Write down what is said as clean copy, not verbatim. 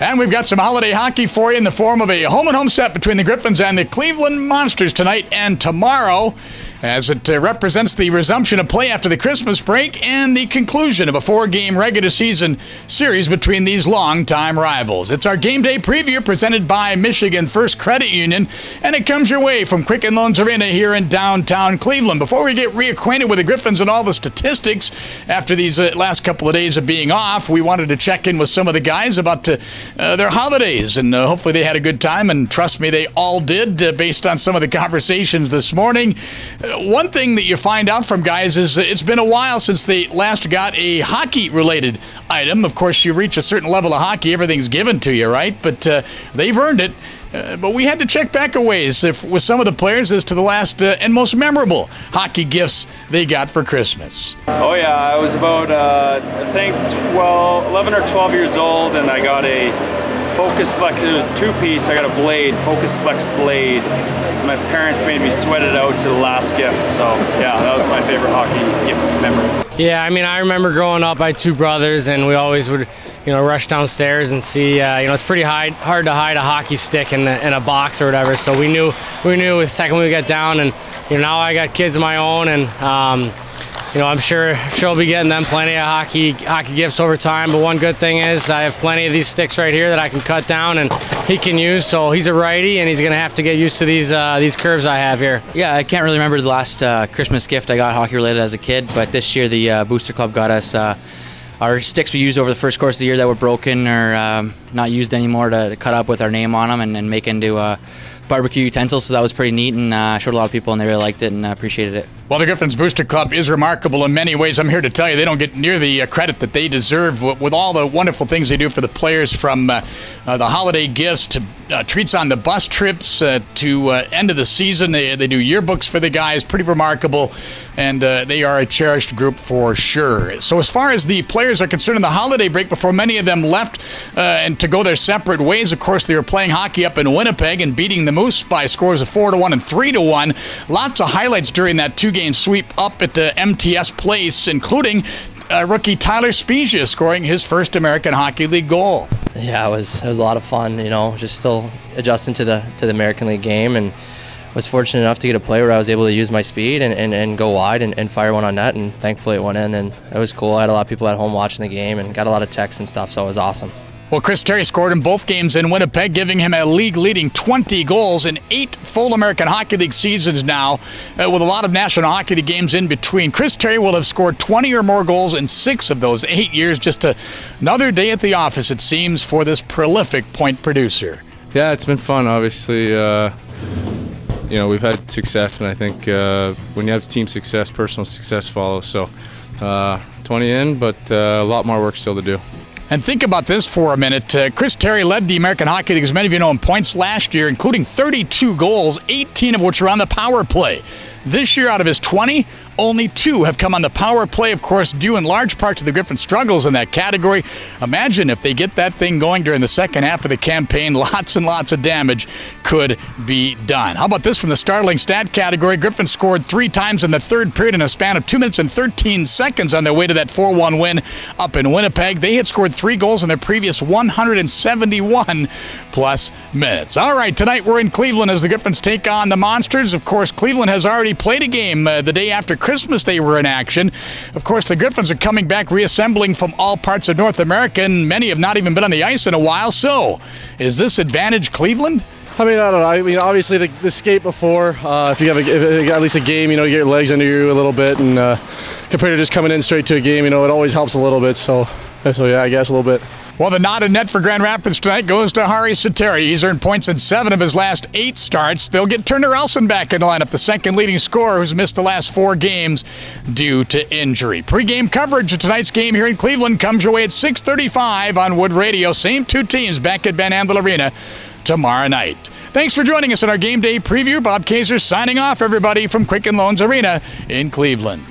And we've got some holiday hockey for you in the form of a home-and-home set between the Griffins and the Cleveland Monsters tonight and tomorrow, as it represents the resumption of play after the Christmas break and the conclusion of a 4-game regular season series between these longtime rivals. It's our game day preview presented by Michigan First Credit Union, and it comes your way from Quicken Loans Arena here in downtown Cleveland. Before we get reacquainted with the Griffins and all the statistics after these last couple of days of being off, we wanted to check in with some of the guys about their holidays, and hopefully they had a good time, and trust me, they all did, based on some of the conversations this morning. One thing that you find out from guys is it's been a while since they last got a hockey-related item. Of course, you reach a certain level of hockey, everything's given to you, right? But they've earned it. But we had to check back a ways with some of the players as to the last and most memorable hockey gifts they got for Christmas. Oh yeah, I was about, I think 11 or 12 years old, and I got a Focus Flex. It was 2-piece. I got a blade, Focus Flex blade. My parents made me sweat it out to the last gift, so yeah, that was my favorite hockey gift memory. Yeah, I mean, I remember growing up, I had 2 brothers, and we always would, rush downstairs and see, it's pretty hard to hide a hockey stick in a box or whatever, so we knew the second we got down, and, now I got kids of my own, and, I'm sure I'll be getting them plenty of hockey gifts over time, but one good thing is I have plenty of these sticks right here that I can cut down and he can use, so he's a righty and he's going to have to get used to these curves I have here. Yeah, I can't really remember the last Christmas gift I got hockey related as a kid, but this year the Booster Club got us our sticks we used over the first course of the year that were broken or not used anymore to cut up with our name on them and make into barbecue utensils, so that was pretty neat and showed a lot of people and they really liked it and appreciated it. Well, the Griffins Booster Club is remarkable in many ways. I'm here to tell you they don't get near the credit that they deserve with all the wonderful things they do for the players, from the holiday gifts to treats on the bus trips to end of the season. They do yearbooks for the guys, pretty remarkable, and they are a cherished group for sure. So as far as the players are concerned, in the holiday break before many of them left and to go their separate ways, of course, they were playing hockey up in Winnipeg and beating the Moose by scores of 4-1 and 3-1. Lots of highlights during that 2-game sweep up at the MTS Place, including rookie Tyler Spezia scoring his first American Hockey League goal. Yeah, it was a lot of fun, just still adjusting to the American League game, and was fortunate enough to get a play where I was able to use my speed and go wide and fire one on net, and thankfully it went in, and it was cool. I had a lot of people at home watching the game and got a lot of texts and stuff, so it was awesome. Well, Chris Terry scored in both games in Winnipeg, giving him a league-leading 20 goals in 8 full American Hockey League seasons now, with a lot of National Hockey League games in between. Chris Terry will have scored 20 or more goals in 6 of those 8 years. Just another day at the office, it seems, for this prolific point producer. Yeah, it's been fun, obviously. We've had success, and I think when you have team success, personal success follows. So 20 in, but a lot more work still to do. And think about this for a minute. Chris Terry led the American Hockey League, as many of you know, in points last year, including 32 goals, 18 of which were on the power play. This year, out of his 20, only 2 have come on the power play, of course, due in large part to the Griffins' struggles in that category. Imagine if they get that thing going during the second half of the campaign, lots and lots of damage could be done. How about this from the startling stat category? Griffins scored 3 times in the third period in a span of 2 minutes and 13 seconds on their way to that 4-1 win up in Winnipeg. They had scored 3 goals in their previous 171-plus minutes. All right, tonight we're in Cleveland as the Griffins take on the Monsters. Of course, Cleveland has already played a game the day after Christmas. They were in action. Of course, the Griffins are coming back, reassembling from all parts of North America, and many have not even been on the ice in a while. So, is this advantage Cleveland? I mean, I don't know. I mean, obviously the skate before, if you have at least a game, you get your legs under you a little bit, and compared to just coming in straight to a game, it always helps a little bit. So yeah, I guess a little bit. Well, the nod in net for Grand Rapids tonight goes to Hari Sateri. He's earned points in 7 of his last 8 starts. They'll get Turner Elson back in the lineup, the second leading scorer who's missed the last 4 games due to injury. Pre-game coverage of tonight's game here in Cleveland comes your way at 6:35 on Wood Radio. Same 2 teams back at Van Andel Arena tomorrow night. Thanks for joining us in our game day preview. Bob Kaiser signing off, everybody, from Quicken Loans Arena in Cleveland.